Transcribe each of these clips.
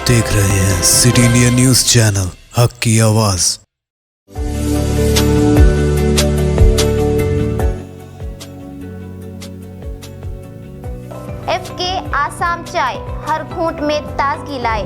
देख रहे हैं सिटी इंडिया न्यूज चैनल, हक की आवाज। FK आसाम चाय हर घूंट में ताजगी लाए।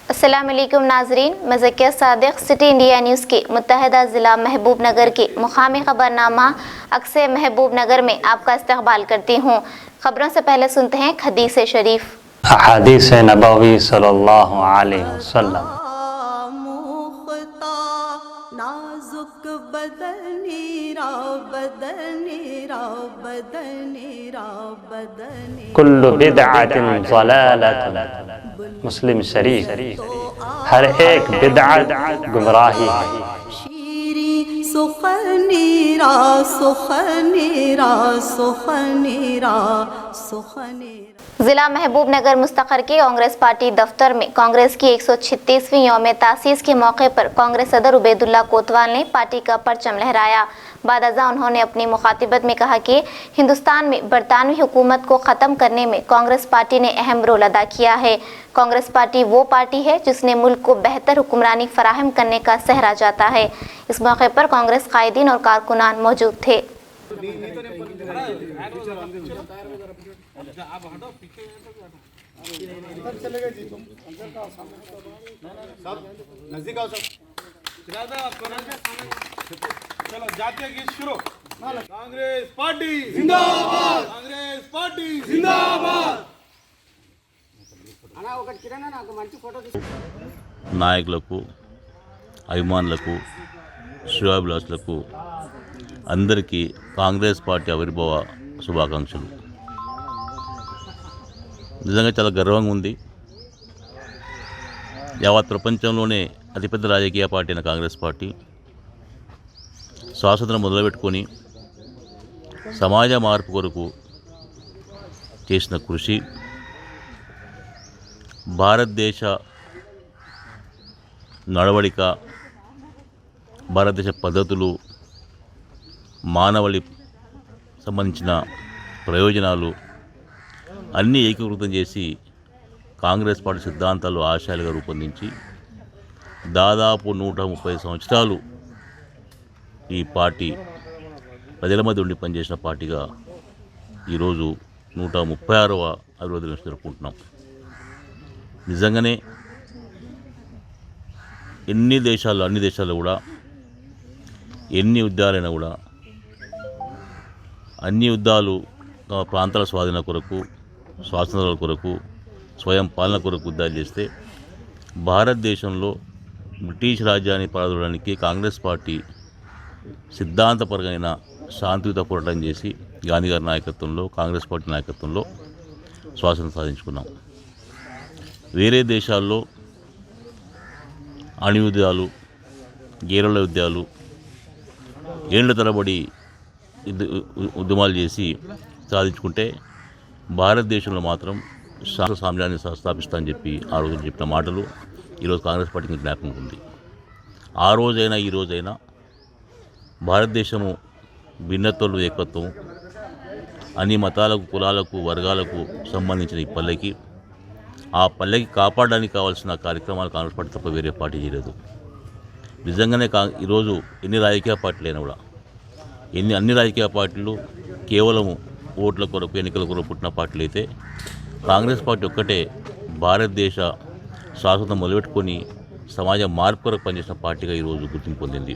अस्सलामुअलैकुम नाजरीन, मैं Zakia Sadiq city India news के मुत्तहदा ज़िला महबूब नगर के मुकामी खबरनामा अक्से महबूब नगर में आपका इस्तकबाल करती हूँ। खबरों से पहले सुनते हैं हदीस शरीफ। हदीस नबवी सल्लल्लाहु अलैहि वसल्लम। कुल्लु बिदअतिन ज़लालतुन, मुस्लिम शरीफ। हर एक बिदअत गुमराही है। सुखनीरा सुखनीरा सुखनीरा सुखनीरा। ज़िला महबूब नगर मुस्तकर के कांग्रेस पार्टी दफ्तर में कांग्रेस की 136वीं यौम तासीस के मौके पर कांग्रेस सदर उबैदुल्ला कोतवाल ने पार्टी का परचम लहराया। बादअज़ा उन्होंने अपनी मुखातिबत में कहा कि हिंदुस्तान में बरतानवी हुकूमत को ख़त्म करने में कांग्रेस पार्टी ने अहम रोल अदा किया है। कांग्रेस पार्टी वो पार्टी है जिसने मुल्क को बेहतर हुक्मरानी फराहम करने का सहरा जाता है। इस मौके पर कांग्रेस कायदीन और कारकुनान मौजूद थे। चलो जातीय गीत शुरू। कांग्रेस पार्टी जिंदाबाद, कांग्रेस पार्टी जिंदाबाद। నాయకులకు, అభిమానులకు, శ్రేయోభిలాషులకు అందరికీ కాంగ్రెస్ పార్టీ ఆవిర్భావ శుభాకాంక్షలు. నిజంగా చాలా గర్వంగా ఉంది. యావత్ ప్రపంచంలోనే అతిపెద్ద రాజకీయ పార్టీ అయిన కాంగ్రెస్ పార్టీ స్వాతంత్రం మొదలుపెట్టుకొని సమాజ మార్పు కొరకు చేసిన కృషి, భారతదేశ నడవడిక, భారతదేశ పద్ధతులు, మానవళి సంబంధించిన ప్రయోజనాలు అన్నీ ఏకీకృతం చేసి కాంగ్రెస్ పార్టీ సిద్ధాంతాలు, ఆశయాలుగా రూపొందించి దాదాపు 130 సంవత్సరాలు ఈ పార్టీ ప్రజల మధ్య ఉండి పనిచేసిన పార్టీగా ఈరోజు 136వ అభివృద్ధి దినోత్సవం జరుపుకుంటున్నాం. నిజంగానే అన్ని దేశాల్లో కూడా ఎన్ని యుద్ధాలైనా కూడా అన్ని యుద్ధాలు తమ ప్రాంతాల స్వాధీన కొరకు, స్వాతంత్రాల కొరకు, స్వయం పాలన కొరకు యుద్ధాలు చేస్తే భారతదేశంలో బ్రిటిష్ రాజ్యాన్ని పారదోలడానికి కాంగ్రెస్ పార్టీ సిద్ధాంతపరమైన శాంతియుత పోరాటం చేసి గాంధీ గారి నాయకత్వంలో, కాంగ్రెస్ పార్టీ నాయకత్వంలో స్వాతంత్రం సాధించుకున్నాం. వేరే దేశాల్లో అణుయుద్ధాలు, గేరుల యుద్ధాలు, ఏళ్ల తరబడి ఉద్యమాలు చేసి సాధించుకుంటే భారతదేశంలో మాత్రం సామ్యాన్ని స్థాపిస్తా అని చెప్పి ఆ రోజు చెప్పిన మాటలు ఈరోజు కాంగ్రెస్ పార్టీకి జ్ఞాపకం ఉంది. ఆ రోజైనా ఈ రోజైనా భారతదేశము భిన్నత్వంలో ఏకత్వం, అన్ని మతాలకు, కులాలకు, వర్గాలకు సంబంధించిన ఈ పల్లెకి, ఆ పల్లెకి కాపాడడానికి కావాల్సిన కార్యక్రమాలు కాంగ్రెస్ పార్టీ తప్ప వేరే పార్టీ చేయలేదు. నిజంగానే ఈరోజు ఎన్ని రాజకీయ పార్టీలు అయినా కూడా, అన్ని రాజకీయ పార్టీలు కేవలము ఓట్ల కొరకు, ఎన్నికల కొరకు పుట్టిన పార్టీలు అయితే కాంగ్రెస్ పార్టీ ఒక్కటే భారతదేశ శాశ్వతం మొదలుపెట్టుకొని సమాజ మార్పు కొరకు పనిచేసిన పార్టీగా ఈరోజు గుర్తింపు పొందింది.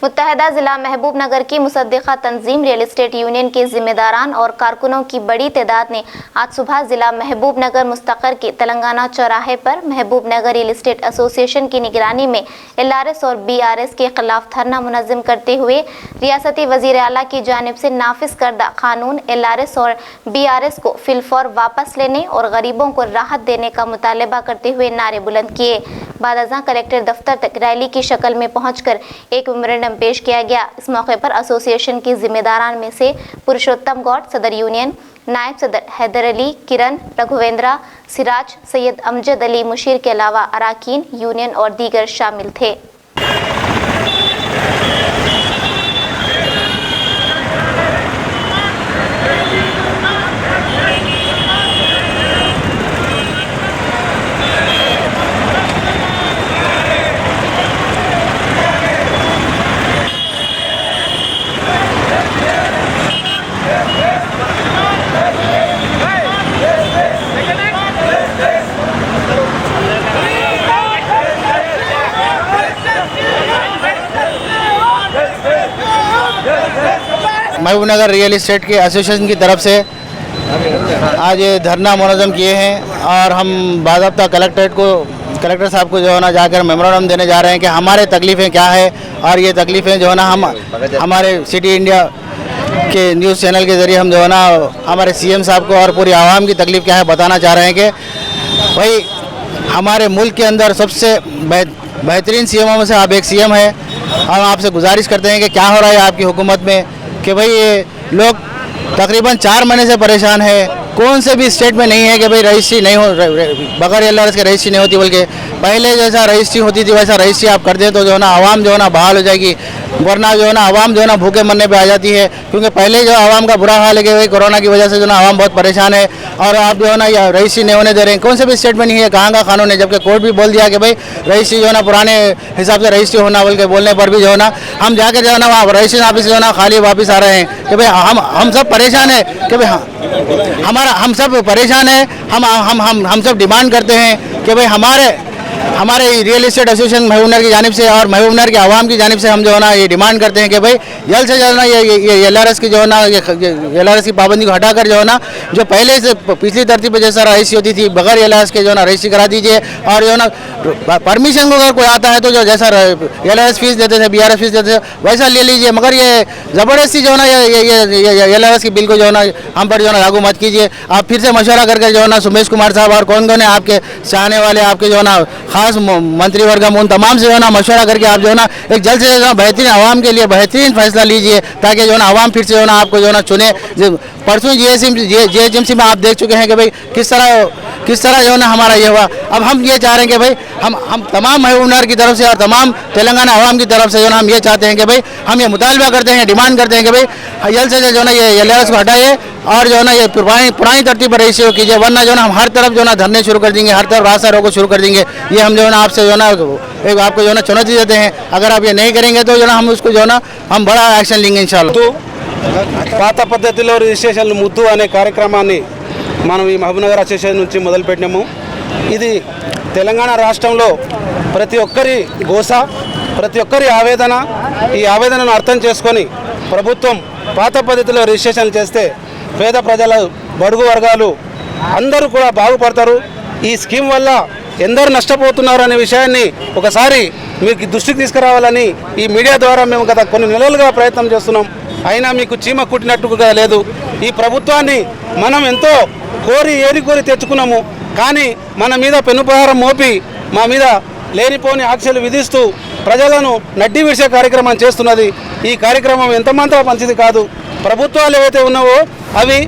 मुत्तहदा ज़िला महबूब नगर की मुसद्दिक़ा तंजीम रियल एस्टेट यूनियन के ज़िम्मेदारान और कारकुनों की बड़ी तादाद ने आज सुबह ज़िला महबूब नगर मुस्तकर के तेलंगाना चौराहे पर महबूब नगर रियल एस्टेट एसोसिएशन की निगरानी में LRS और BRS के खिलाफ धरना मुनज़्ज़म करते हुए रियासती वज़ीर आला की जानिब से नाफिज करदा कानून LRS और BRS को फिलफौर वापस लेने और गरीबों को राहत देने का मुतालबा करते हुए नारे बुलंद किए। बादाजा कलेक्टर दफ्तर तक रैली की शक्ल में पहुंचकर एक मेमोरेंडम पेश किया गया। इस मौके पर एसोसिएशन के जिम्मेदारान में से पुरुषोत्तम गौड़, सदर यूनियन, नायब सदर हैदर अली, किरण, रघुवेंद्रा, सिराज, सैयद अमजद अली मुशीर के अलावा अराकीन यूनियन और दीगर शामिल थे। महबूबनगर रियल इस्टेट के एसोसिएशन की तरफ से आज ये धरना मुनज़्ज़म किए हैं और हम बाज़ाब्ता कलेक्टर साहब को जो है ना जाकर मेमोरेंडम देने जा रहे हैं कि हमारे तकलीफ़ें क्या है और ये तकलीफ़ें जो है ना हम हमारे सिटी इंडिया के न्यूज़ चैनल के ज़रिए हम जो है ना हमारे सीएम साहब को और पूरी आवाम की तकलीफ़ क्या है बताना चाह रहे हैं कि भाई हमारे मुल्क के अंदर सबसे बेहतरीन सीएमओं में से आप एक सीएम है। हम आपसे गुजारिश करते हैं कि क्या हो रहा है आपकी हुकूमत में कि भाई ये लोग तकरीबन 4 महीने से परेशान है। कौन से भी स्टेट में नहीं है कि भाई रजिस्ट्री नहीं हो, बगैर LRS के रजिस्ट्री नहीं होती, बल्कि पहले जैसा रजिस्ट्री होती थी वैसा रजिस्ट्री आप कर दें तो जो है ना आवाम जो है ना बहाल हो जाएगी, वरना जो है ना आवाम जो है ना भूखे मरने पे आ जाती है। क्योंकि पहले जो आवाम का बुरा हाल है कि भाई कोरोना की वजह से जो ना आवाम बहुत परेशान है और आप जो है ना या रजिस्ट्री नहीं होने दे रहे हैं। कौन से भी स्टेट में नहीं है, कहाँ का कानून है, जबकि कोर्ट भी बोल दिया कि भाई रजिस्ट्री जो है ना पुराने हिसाब से रजिस्ट्री होना, बल्कि बोलने पर भी जो है ना हम जाकर जो है ना वहाँ रजिस्ट्रेशन ऑफिस जो है ना खाली वापस आ रहे हैं कि भाई हम सब परेशान है कि भाई हम सब परेशान है। हम सब डिमांड करते हैं कि भाई हमारे रियल इस्टेट एसोसिएशन महबूबनगर की जानिब से और महबूबनगर के आवाम की जानिब से हम जो है ना ये डिमांड करते हैं कि भाई जल्द से जल्द ना ये LRS की जो है ना ये LRS की पाबंदी को हटाकर जो है ना जो पहले से पिछली तरतीब पे जैसा रजिस्ट्री होती थी बगैर LRS के जो है ना रजिस्ट्री करा दीजिए। और जो है ना परमिशन को अगर कोई आता है तो जो जैसा LRS फीस देते थे, BRS फीस देते थे वैसा ले लीजिए, मगर ये ज़बरदस्ती जो है ना ये LRS की बिल को जो है ना हम पर जो है ना लागू मत कीजिए। आप फिर से मशवरा करके जो है ना सुमेश कुमार साहब और कौन कौन है आपके चाहने वाले, आपके जो है ना खास मंत्री वर्ग, उन तमाम से जो है ना मशवरा करके आप जो है ना एक जल्द से जल्द बेहतरीन आवाम के लिए बेहतरीन फैसला लीजिए, ताकि जो है ना आवाम फिर से जो है ना आपको जो है ना चुने। परसों GHMC में आप देख चुके हैं कि भाई किस तरह जो है ना हमारा ये हुआ। अब हम ये चाह रहे हैं कि भाई हम तमाम महबूबनगर की तरफ से और तमाम तेलंगाना आवाम की तरफ से जो है ना हम ये चाहते हैं कि भाई हम ये मुतालबा करते हैं, डिमांड करते हैं कि भाई जल्द से जल्द जो है ना ये LRS को हटाइए और जो है ना ये पुरानी तरतीब पर रजिस्ट्री कीजिए, वरना जो है ना हम हर तरफ जो है ना धरने शुरू कर देंगे, हर तरफ रास्ता रोको शुरू कर देंगे। ये हम जो है ना आपसे जो है ना एक आपको जो है ना चुनौती देते हैं। अगर आप ये नहीं करेंगे तो जो है ना हम उसको जो है ना हम बड़ा एक्शन लेंगे इंशाल्लाह। పాత పద్ధతిలో రిజిస్ట్రేషన్లు ముద్దు అనే కార్యక్రమాన్ని మనం ఈ మహబూబ్నగర్ అసోసియేషన్ నుంచి మొదలుపెట్టినాము. ఇది తెలంగాణ రాష్ట్రంలో ప్రతి ఒక్కరి గోస, ప్రతి ఒక్కరి ఆవేదన. ఈ ఆవేదనను అర్థం చేసుకొని ప్రభుత్వం పాత పద్ధతిలో రిజిస్ట్రేషన్లు చేస్తే పేద ప్రజలు, బడుగు వర్గాలు అందరూ కూడా బాగుపడతారు. ఈ స్కీమ్ వల్ల ఎందరు నష్టపోతున్నారు అనే విషయాన్ని ఒకసారి మీకు దృష్టికి తీసుకురావాలని ఈ మీడియా ద్వారా మేము గత కొన్ని నెలలుగా ప్రయత్నం చేస్తున్నాం. అయినా మీకు చీమ కుట్టినట్టుగా లేదు. ఈ ప్రభుత్వాన్ని మనం ఎంతో ఏరి తెచ్చుకున్నాము, కానీ మన మీద పెనుపహారం మోపి మా మీద లేనిపోని ఆంక్షలు విధిస్తూ ప్రజలను నడ్డి విడిచే కార్యక్రమం చేస్తున్నది. ఈ కార్యక్రమం ఎంతమంత మంచిది కాదు. ప్రభుత్వాలు ఏవైతే ఉన్నావో అవి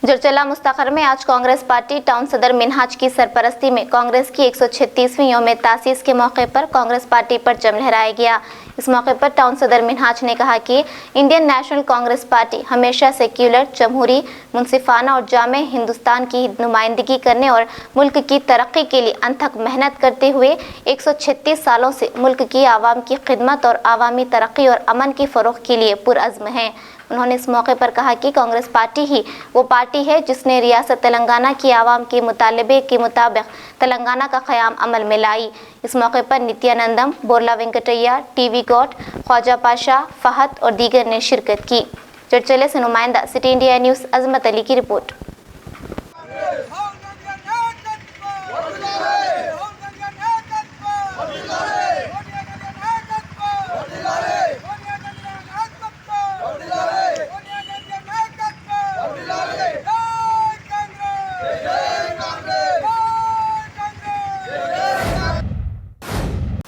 जुरचला मुस्तखर में आज कांग्रेस पार्टी टाउन सदर मिनहाज की सरपरस्ती में कांग्रेस की 136वीं यौम तासीस के मौके पर कांग्रेस पार्टी परचम लहराया गया। इस मौके पर टाउन सदर मिनहाज ने कहा कि इंडियन नेशनल कांग्रेस पार्टी हमेशा सेक्युलर, जमहूरी, मुनसिफाना और जामे हिंदुस्तान की नुमाइंदगी करने और मुल्क की तरक्की के लिए अनथक मेहनत करते हुए 136 सालों से मुल्क की आवाम की खिदमत और आवामी तरक्की और अमन की फ़रोग़ के लिए पुरअज़्म है। उन्होंने इस मौके पर कहा कि कांग्रेस पार्टी ही वो पार्टी है जिसने रियासत तेलंगाना की आवाम के मुतालबे के मुताबिक तेलंगाना का क़याम अमल में लाई। इस मौके पर नित्यानंदम, बोरला वेंकटैया, टीवी गौड, ख्वाजा पाशा, फहद और दीगर ने शिरकत की। चर्चले से नुमाइंदा सिटी इंडिया न्यूज़ अजमत अली की रिपोर्ट।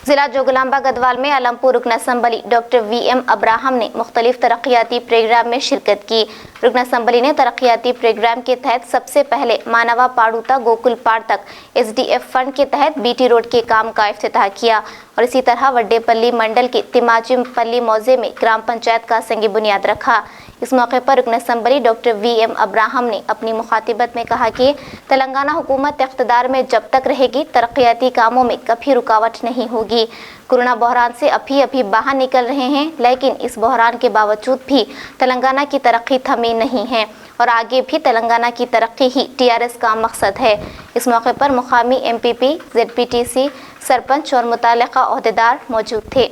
जिला जोगलांबा गढ़वाल में अलमपुर रुकन असम्बली डॉक्टर VM अब्राहम ने मुख्तलिफ तरक्याती प्रोग्राम में शिरकत की। रुकन असम्बली ने तरक्याती प्रोग्राम के तहत सबसे पहले मानवा पाड़ूता गोकुल पाड़ तक SDF फंड के तहत BT रोड के काम का इफ्तिताह किया और इसी तरह वड्डेपल्ली मंडल के तिमाचिमपल्ली मौजे में ग्राम पंचायत का संग बुनियाद रखा। इस मौके पर रुकन असम्बली डॉक्टर VM अब्राहम ने अपनी मुखातिबत में कहा कि तेलंगाना हुकूमत इख्तिदार में जब तक रहेगी तरक्याती कामों में कभी रुकावट नहीं होगी। कोरोना बहरान से अभी बाहर निकल रहे हैं, लेकिन इस बहरान के बावजूद भी तेलंगाना की तरक्की थमी नहीं है और आगे भी तेलंगाना की तरक्की ही TRS का मकसद है। इस मौके पर मुकामी MPP, ZPTC, सरपंच और मुतालिका ओहदेदार मौजूद थे।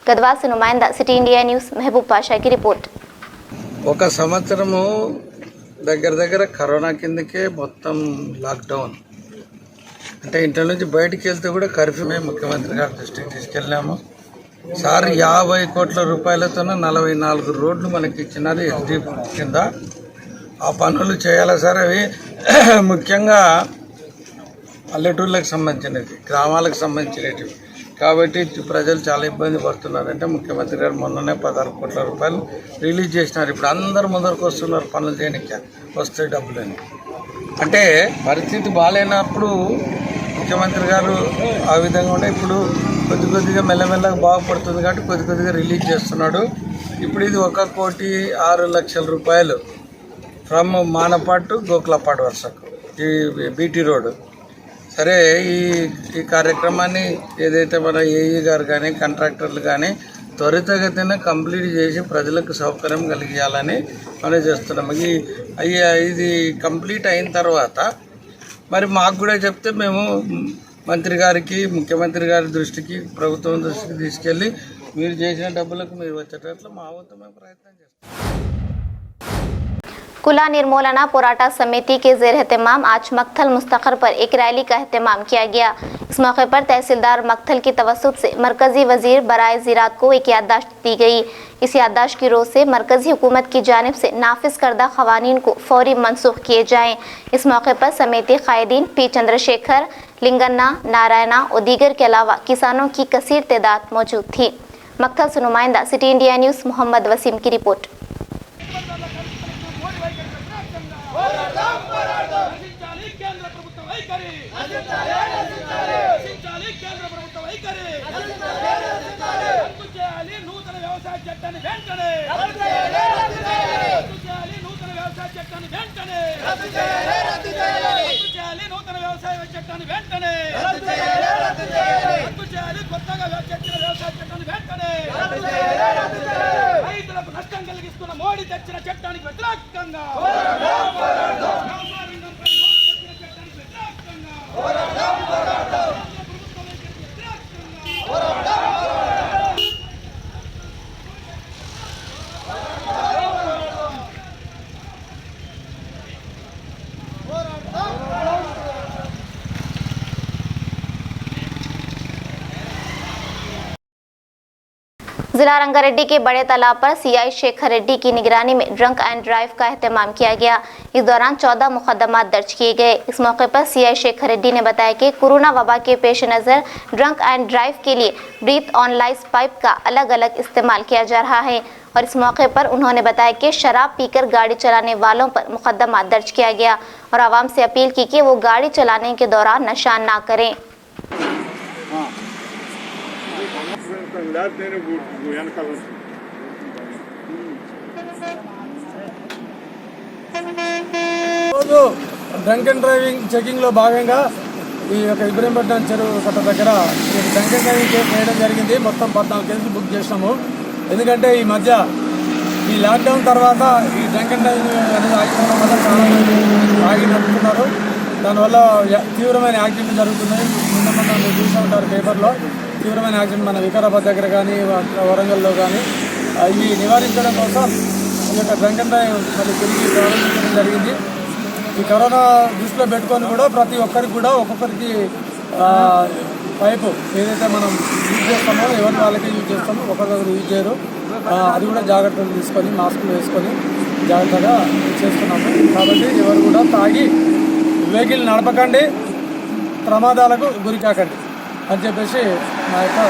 गढ़वाल से नुमाइंदा सिटी इंडिया न्यूज़ महबूब पाशा की रिपोर्ट। ఒక సంవత్సరము దగ్గర కరోనా కిందకే మొత్తం లాక్డౌన్, అంటే ఇంట్లో నుంచి బయటికి వెళ్తే కూడా కర్ఫ్యూ. మేము ముఖ్యమంత్రి గారి దృష్టికి తీసుకెళ్ళాము. సార్ 50 కోట్ల రూపాయలతో 44 రోడ్లు మనకి ఇచ్చినారు SD కింద. ఆ పనులు చేయాలి సార్. అవి ముఖ్యంగా పల్లెటూళ్ళకి సంబంధించినవి, గ్రామాలకు సంబంధించినవి కాబట్టి ప్రజలు చాలా ఇబ్బంది పడుతున్నారంటే ముఖ్యమంత్రి గారు మొన్ననే 16 కోట్ల రూపాయలు రిలీజ్ చేసినారు. ఇప్పుడు అందరు ముందరకు వస్తున్నారు పనులు చేయడానికి, వస్తాయి డబ్బులని. అంటే పరిస్థితి బాగాలేనప్పుడు ముఖ్యమంత్రి గారు ఆ విధంగా ఉండే ఇప్పుడు కొద్దిగా మెల్లమెల్లగా బాగుపడుతుంది కాబట్టి కొద్దిగా రిలీజ్ చేస్తున్నాడు. ఇప్పుడు ఇది 1,06,00,000 రూపాయలు ఫ్రమ్ మానపాడు గోకులపాడు వరుసకు ఈ BT రోడ్డు. సరే, ఈ కార్యక్రమాన్ని ఏదైతే మన ఏఈ గారు కానీ కాంట్రాక్టర్లు కానీ త్వరితగతిన కంప్లీట్ చేసి ప్రజలకు సౌకర్యం కలిగించాలని మనం చేస్తున్నాం. ఇది కంప్లీట్ అయిన తర్వాత మరి మాకు కూడా చెప్తే మేము మంత్రి గారికి, ముఖ్యమంత్రి గారి దృష్టికి, ప్రభుత్వం దృష్టికి తీసుకెళ్ళి మీరు చేసిన డబ్బులకు మీరు వచ్చేటట్లు మా వంతు మేము ప్రయత్నం చేస్తాం. कुला निर्मूलना पोराटा समिति के ज़ेर एहतमाम आज मक्थल मुस्तखर पर एक रैली का एहतमाम किया गया। इस मौके पर तहसीलदार मक्थल की तवस्सुत से मरकजी वजीर बराए ज़राअत को एक याददाश्त दी गई। इस याददाश्त की रोज से मरकजी हुकूमत की जानिब से नाफिज करदा खवानीन को फौरी मनसूख किए जाएँ। इस मौके पर समिति कायदीन P चंद्रशेखर, लिंगन्ना, नारायणा और दीगर के अलावा किसानों की कसीर तादाद मौजूद थी। मक्थल से नुमाइंदा city India news Mohammed Waseem की रिपोर्ट। నష్టం కలిగిస్తున్న మోడీ తెచ్చిన చట్టానికి వ్యతిరేకంగా जिला रंगारेड्डी के बड़े तालाब पर CI शेखर रेड्डी की निगरानी में ड्रंक एंड ड्राइव का एहतमाम किया गया। इस दौरान 14 मुकदमात दर्ज किए गए। इस मौके पर CI शेखर रेड्डी ने बताया कि कोरोना वबा के पेश नज़र ड्रंक एंड ड्राइव के लिए ब्रीथ ऑन लाइस पाइप का अलग अलग इस्तेमाल किया जा रहा है और इस मौके पर उन्होंने बताया कि शराब पीकर गाड़ी चलाने वालों पर मुकदमा दर्ज किया गया और आवाम से अपील की कि वो गाड़ी चलाने के दौरान नशा ना करें। డ్రంక్ అండ్ డ్రైవింగ్ చెకింగ్లో భాగంగా ఈ యొక్క ఇబ్రహీంపట్నం చెరువు కట్ట దగ్గర డ్రంక్ అండ్ డ్రైవింగ్ కేసు వేయడం జరిగింది. మొత్తం 14 కేసులు బుక్ చేసినాము. ఎందుకంటే ఈ మధ్య ఈ లాక్డౌన్ తర్వాత ఈ డ్రంక్ అండ్ డ్రైవింగ్ అనేది ఆగిపోవడం వల్ల చాలా మంది ఆగి నడుపుతున్నారు. దానివల్ల తీవ్రమైన యాక్సిడెంట్లు జరుగుతున్నాయి. మొన్న మీరు చూస్తూ ఉంటారు పేపర్లో తీవ్రమైన యాక్సిడెంట్ మన వికారాబాద్ దగ్గర కానీ వరంగల్లో కానీ. ఇవి నివారించడం కోసం ఈ యొక్క డ్రంక్ అండ్ డ్రైవ్ మళ్ళీ తిరిగి ప్రారంభించడం జరిగింది. ఈ కరోనా దృష్టిలో పెట్టుకొని కూడా ప్రతి ఒక్కరికి కూడా ఒక్కొక్కరికి పైపు ఏదైతే మనం యూజ్ చేస్తామో ఎవరి వాళ్ళకే యూజ్ చేస్తామో ఒకరికొకరు యూజ్ చేయరు. అది కూడా జాగ్రత్తలు తీసుకొని మాస్కులు వేసుకొని జాగ్రత్తగా చేస్తున్నాము. కాబట్టి ఎవరు కూడా తాగి వెహికల్ నడపకండి, ప్రమాదాలకు గురి కాకండి అని చెప్పేసి మా యొక్క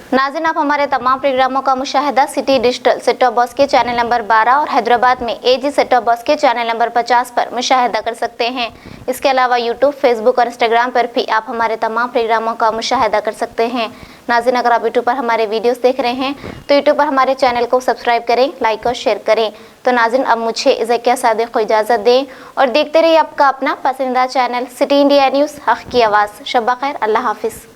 नाज़रीन, आप हमारे तमाम प्रोग्रामों का मुशाहिदा city digital set top box के चैनल नंबर 12 और हैदराबाद में एजी सेट टॉप बॉक्स के चैनल नंबर 50 पर मुशाहिदा कर सकते हैं। इसके अलावा यूट्यूब, फेसबुक और इंस्टाग्राम पर भी आप हमारे तमाम प्रोग्रामों का मुशाहिदा कर सकते हैं। नाज़रीन, अगर आप यूट्यूब पर हमारे वीडियोस देख रहे हैं तो यूट्यूब पर हमारे चैनल को सब्सक्राइब करें, लाइक और शेयर करें। तो नाज़रीन, अब मुझे ज़किया सादिक को इजाज़त दें और देखते रहिए आपका अपना पसंदीदा चैनल सिटी इंडिया न्यूज़, हक़ की आवाज़। शब्बा खैर, अल्लाह हाफिज़।